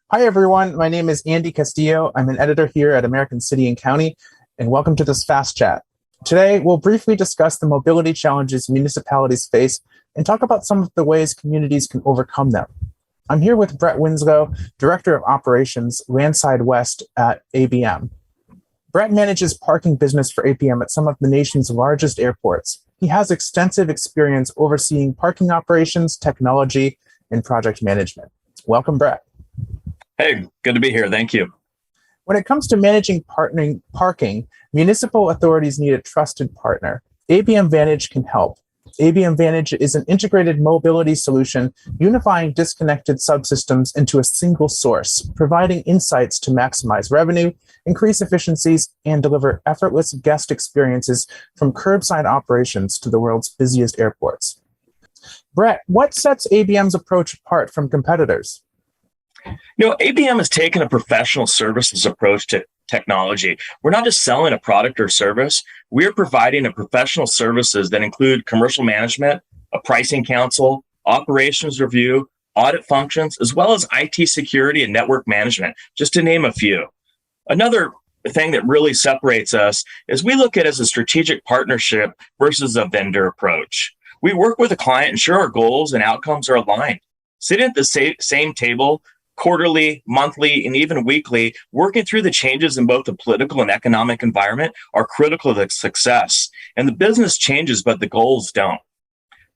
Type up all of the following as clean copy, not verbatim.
Hi, everyone. My name is Andy Castillo. I'm an editor here at American City and County, and welcome to this Fast Chat. Today, we'll briefly discuss the mobility challenges municipalities face and talk about some of the ways communities can overcome them. I'm here with Brett Winslow, Director of Operations, Landside West at ABM. Brett manages parking business for ABM at some of the nation's largest airports. He has extensive experience overseeing parking operations, technology, and project management. Welcome, Brett. Hey, good to be here. Thank you. When it comes to managing parking, municipal authorities need a trusted partner. ABM Vantage can help. ABM Vantage is an integrated mobility solution unifying disconnected subsystems into a single source, providing insights to maximize revenue, increase efficiencies, and deliver effortless guest experiences from curbside operations to the world's busiest airports. Brett, what sets ABM's approach apart from competitors? ABM has taken a professional services approach to technology. We're not just selling a product or service. We're providing a professional services that include commercial management, a pricing council, operations review, audit functions, as well as IT security and network management, just to name a few. Another thing that really separates us is we look at it as a strategic partnership versus a vendor approach. We work with a client, ensure our goals and outcomes are aligned. Sitting at the same table quarterly, monthly, and even weekly, working through the changes in both the political and economic environment are critical to success. And the business changes, but the goals don't.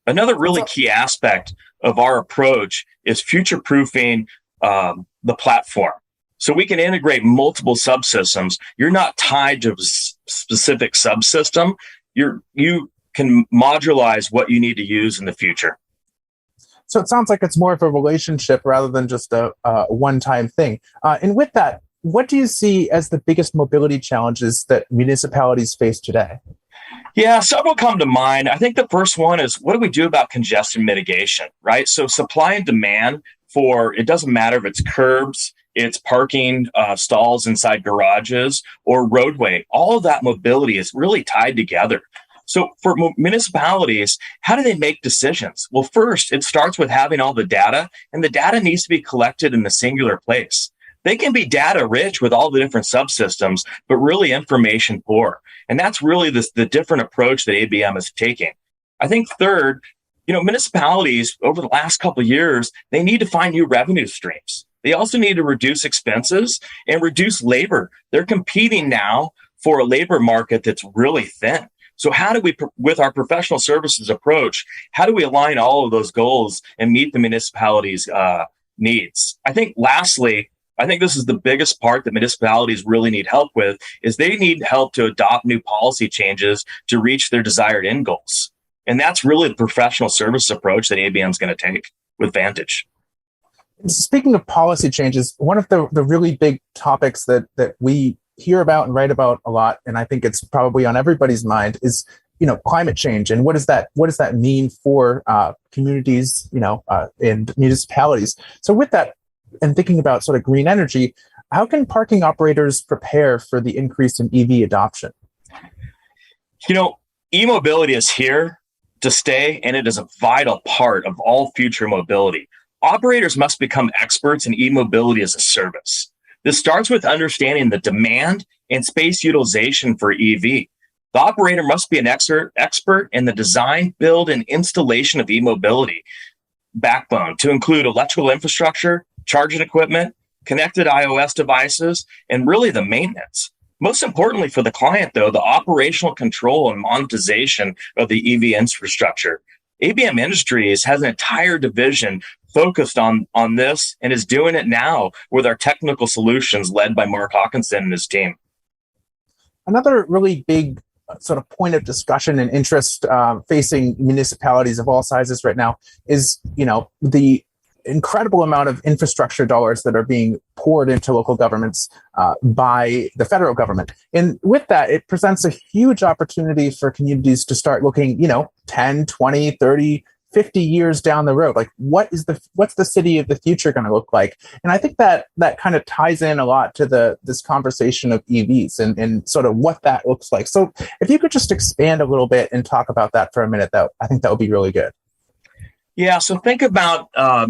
Another really key aspect of our approach is future-proofing the platform. So we can integrate multiple subsystems. You're not tied to a specific subsystem. You can modularize what you need to use in the future. So it sounds like it's more of a relationship rather than just a one-time thing. And with that, what do you see as the biggest mobility challenges that municipalities face today? Yeah, several come to mind. I think the first one is, what do we do about congestion mitigation, right? So supply and demand it doesn't matter if it's curbs, it's parking stalls inside garages or roadway. All of that mobility is really tied together. So for municipalities, how do they make decisions? Well, first, it starts with having all the data, and the data needs to be collected in a singular place. They can be data rich with all the different subsystems, but really information poor. And that's really the different approach that ABM is taking. I think third, municipalities over the last couple of years, they need to find new revenue streams. They also need to reduce expenses and reduce labor. They're competing now for a labor market that's really thin. So how do we, with our professional services approach, how do we align all of those goals and meet the municipalities' needs? I think lastly, this is the biggest part that municipalities really need help with, is they need help to adopt new policy changes to reach their desired end goals. And that's really the professional service approach that ABM is going to take with Vantage. Speaking of policy changes, one of the really big topics that we hear about and write about a lot, and I think it's probably on everybody's mind, is climate change, and what does that mean for communities, and municipalities. So with that, and thinking about sort of green energy, how can parking operators prepare for the increase in EV adoption? EMobility is here to stay, and it is a vital part of all future mobility. Operators must become experts in EMobility as a service. This starts with understanding the demand and space utilization for EV. The operator must be an expert in the design, build, and installation of EMobility backbone to include electrical infrastructure, charging equipment, connected iOS devices, and really the maintenance. Most importantly for the client, though, the operational control and monetization of the EV infrastructure. ABM Industries has an entire division focused on this and is doing it now with our technical solutions led by Mark Hawkinson and his team. Another really big sort of point of discussion and interest facing municipalities of all sizes right now is, the incredible amount of infrastructure dollars that are being poured into local governments by the federal government. And with that, it presents a huge opportunity for communities to start looking, 10, 20, 30, 50 years down the road. Like, what's the city of the future going to look like? And I think that kind of ties in a lot to this conversation of EVs and sort of what that looks like. So if you could just expand a little bit and talk about that for a minute, I think that would be really good. Yeah, so think about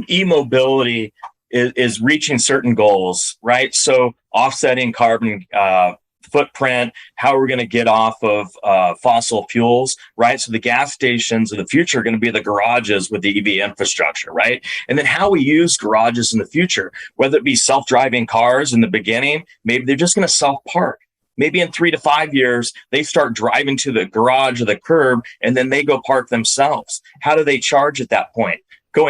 e-mobility is reaching certain goals, right? So offsetting carbon footprint, how we're going to get off of fossil fuels, right? So the gas stations of the future are going to be the garages with the EV infrastructure, right? And then how we use garages in the future, whether it be self-driving cars in the beginning, maybe they're just going to self-park. Maybe in 3 to 5 years, they start driving to the garage or the curb, and then they go park themselves. How do they charge at that point?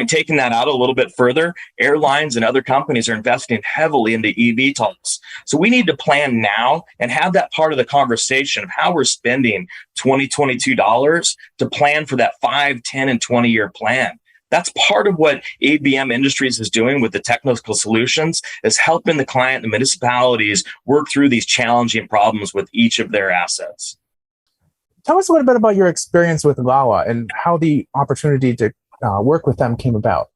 Taking that out a little bit further, airlines and other companies are investing heavily into EV tolls. So we need to plan now and have that part of the conversation of how we're spending $2022 to plan for that 5, 10, and 20-year plan. That's part of what ABM Industries is doing with the technical solutions, is helping the client, the municipalities, work through these challenging problems with each of their assets. Tell us a little bit about your experience with VAWA and how the opportunity to work with them came about.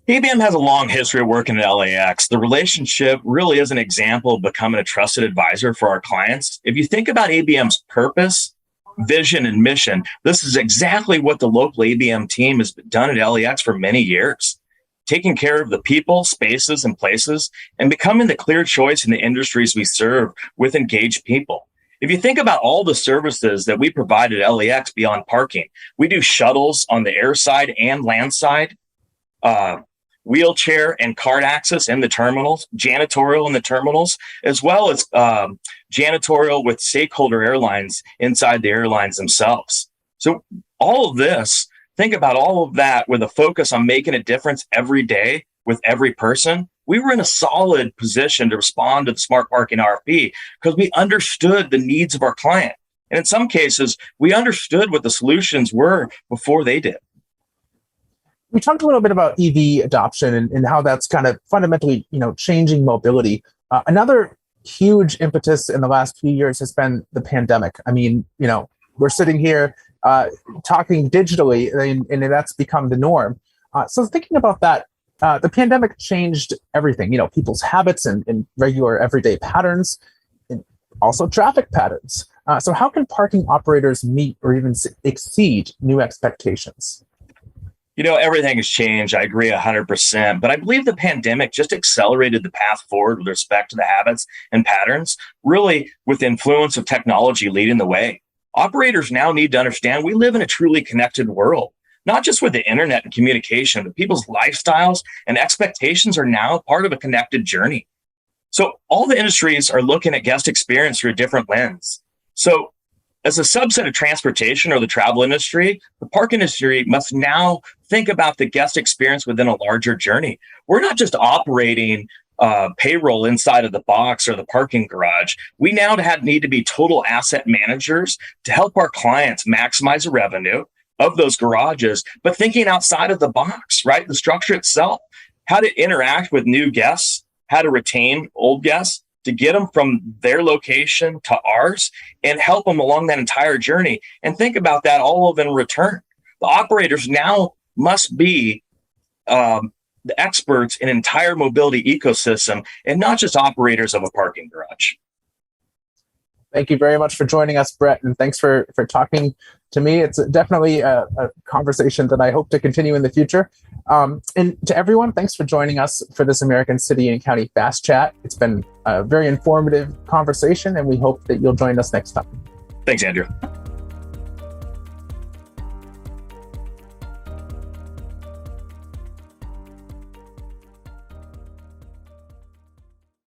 ABM has a long history of working at LAX. The relationship really is an example of becoming a trusted advisor for our clients. If you think about ABM's purpose, vision, and mission, this is exactly what the local ABM team has done at LAX for many years. Taking care of the people, spaces, and places, and becoming the clear choice in the industries we serve with engaged people. If you think about all the services that we provide at LAX beyond parking, we do shuttles on the air side and land side, wheelchair and cart access in the terminals, janitorial in the terminals, as well as janitorial with stakeholder airlines inside the airlines themselves. So all of this, think about all of that with a focus on making a difference every day with every person. We were in a solid position to respond to the smart parking RFP because we understood the needs of our client. And in some cases, we understood what the solutions were before they did. We talked a little bit about EV adoption and how that's kind of fundamentally, changing mobility. Another huge impetus in the last few years has been the pandemic. I mean, we're sitting here talking digitally, and that's become the norm. So thinking about that, the pandemic changed everything, people's habits and regular everyday patterns, and also traffic patterns. So how can parking operators meet or even exceed new expectations? Everything has changed. I agree 100%. But I believe the pandemic just accelerated the path forward with respect to the habits and patterns, really with the influence of technology leading the way. Operators now need to understand we live in a truly connected world. Not just with the internet and communication, but people's lifestyles and expectations are now part of a connected journey. So all the industries are looking at guest experience through a different lens. So as a subset of transportation or the travel industry, the park industry must now think about the guest experience within a larger journey. We're not just operating payroll inside of the box or the parking garage. We now need to be total asset managers to help our clients maximize the revenue of those garages, but thinking outside of the box, right? The structure itself, how to interact with new guests, how to retain old guests, to get them from their location to ours and help them along that entire journey. And think about that all of in return. The operators now must be the experts in entire mobility ecosystem and not just operators of a parking garage. Thank you very much for joining us, Brett, and thanks for talking to me. It's definitely a conversation that I hope to continue in the future. And to everyone, thanks for joining us for this American City and County Fast Chat. It's been a very informative conversation, and we hope that you'll join us next time. Thanks, Andrew.